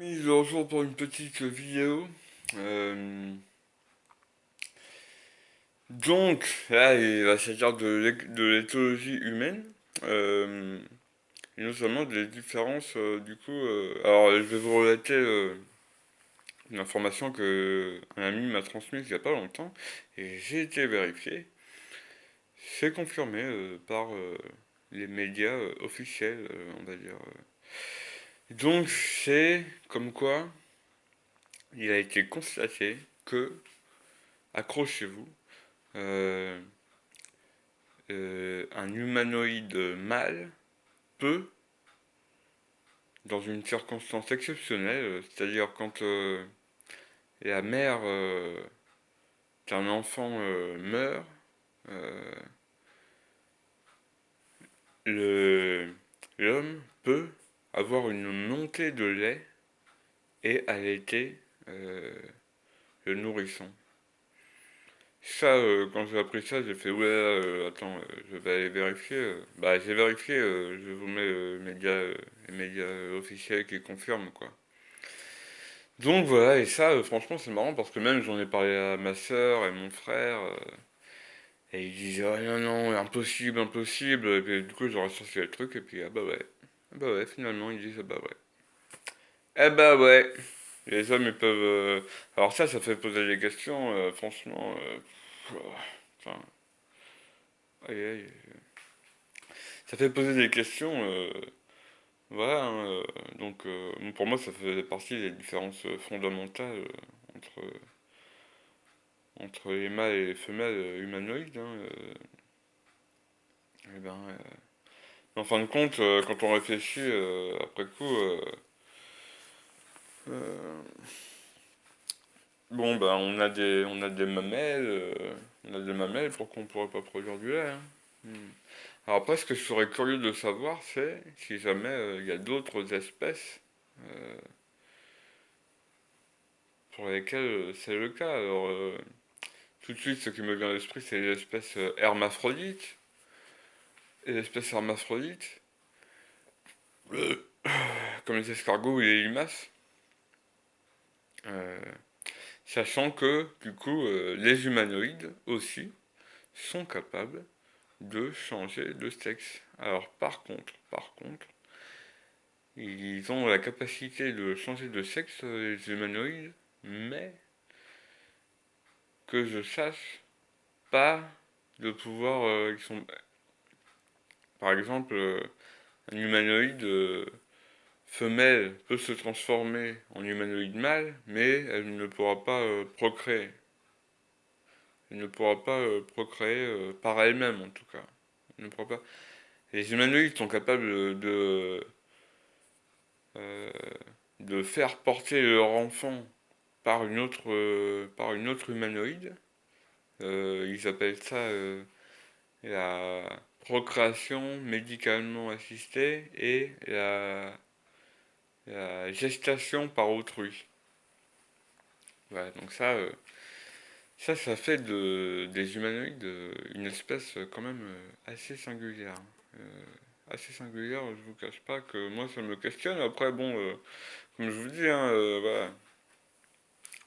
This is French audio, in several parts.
Mise au jour pour une petite vidéo. Euh, donc, là, il va s'agir de l'éthologie humaine. euh, et notamment des différences, alors, je vais vous relater une information que un ami m'a transmise il n'y a pas longtemps. Et j'ai été vérifié. C'est confirmé par les médias officiels, on va dire. Donc, c'est comme quoi il a été constaté que, accrochez-vous, euh, un humanoïde mâle peut, dans une circonstance exceptionnelle, c'est-à-dire quand la mère d'un enfant meurt, euh, le- l'homme peut avoir une montée de lait et allaiter euh, le nourrisson. Ça, quand j'ai appris ça, j'ai fait ouais, attends, je vais aller vérifier. Bah, j'ai vérifié, je vous mets les médias officiels qui confirment quoi. Donc voilà, et ça, franchement, c'est marrant parce que même j'en ai parlé à ma soeur et mon frère, et ils disaient oh non, non, impossible, impossible. Et puis du coup, j'aurais sorti le truc, et puis ah bah ouais. Ah bah ouais, finalement, ils disent ah bah ouais. Ah bah ouais. Les hommes, ils peuvent. Alors ça fait poser des questions, franchement. Enfin, aïe, aïe. Ça fait poser des questions, voilà. Hein, bon, pour moi, ça fait partie des différences fondamentales entre les mâles et les femelles humanoïdes. Hein, et ben, en fin de compte, quand on réfléchit après coup, euh, bon, ben, on a des mamelles, pourquoi on pourrait pas produire du lait, hein. Hmm. Alors après, ce que je serais curieux de savoir, c'est si jamais il y a d'autres espèces pour lesquelles c'est le cas. Alors, tout de suite, ce qui me vient à l'esprit, c'est les espèces hermaphrodites. Et les espèces hermaphrodites, comme les escargots ou les limaces, euh, sachant que, du coup, les humanoïdes aussi sont capables de changer de sexe. Alors, par contre, ils ont la capacité de changer de sexe, les humanoïdes, mais que je sache pas de pouvoir. Ils sont, par exemple, un humanoïde femelle peut se transformer en humanoïde mâle, mais elle ne pourra pas procréer. Elle ne pourra pas procréer par elle-même en tout cas. Elle ne pourra pas. Les humanoïdes sont capables euh, de faire porter leur enfant par une autre humanoïde. Ils appellent ça la procréation médicalement assistée et la gestation par autrui. Voilà, donc ça fait des humanoïdes une espèce quand même assez singulière. Assez singulière, je vous cache pas que moi ça me questionne. Après, bon, comme je vous dis, hein, voilà,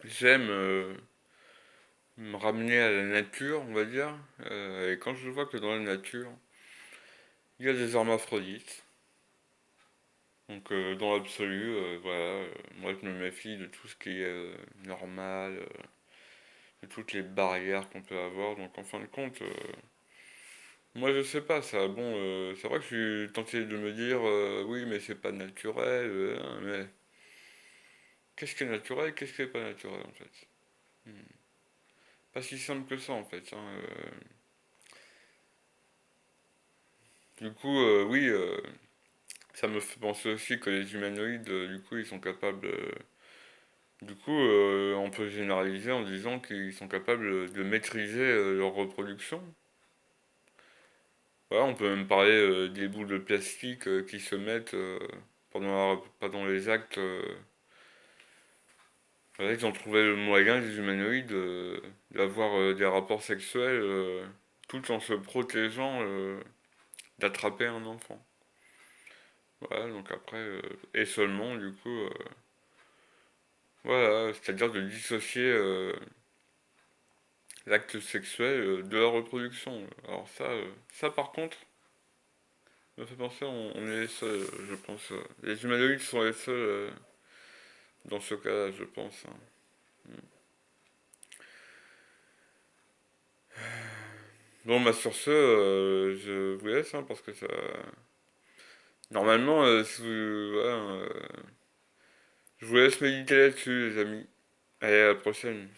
j'aime me ramener à la nature, on va dire. Et quand je vois que dans la nature, il y a des hermaphrodites, donc dans l'absolu, voilà, moi je me méfie de tout ce qui est normal, de toutes les barrières qu'on peut avoir. Donc en fin de compte, moi je sais pas ça. Bon, c'est vrai que je suis tenté de me dire oui, mais c'est pas naturel. Hein, mais qu'est-ce qui est naturel, qu'est-ce qui est pas naturel en fait? Hmm. Pas si simple que ça en fait. Hein, du coup, oui, ça me fait penser aussi que les humanoïdes, du coup, ils sont capables. Du coup, on peut généraliser en disant qu'ils sont capables de maîtriser leur reproduction. Voilà, on peut même parler des bouts de plastique qui se mettent pendant les actes. Voilà, ils ont trouvé le moyen, les humanoïdes, d'avoir des rapports sexuels tout en se protégeant d'attraper un enfant. Voilà, donc après, et seulement, du coup, Voilà, c'est-à-dire de dissocier l'acte sexuel de la reproduction. Alors ça par contre, me fait penser, on est les seuls, je pense. Les humanoïdes sont les seuls dans ce cas-là, je pense, hein. Bon, bah sur ce, je vous laisse, hein, parce que ça... Normalement, si vous... voilà, je vous laisse méditer là-dessus, les amis. Allez, à la prochaine.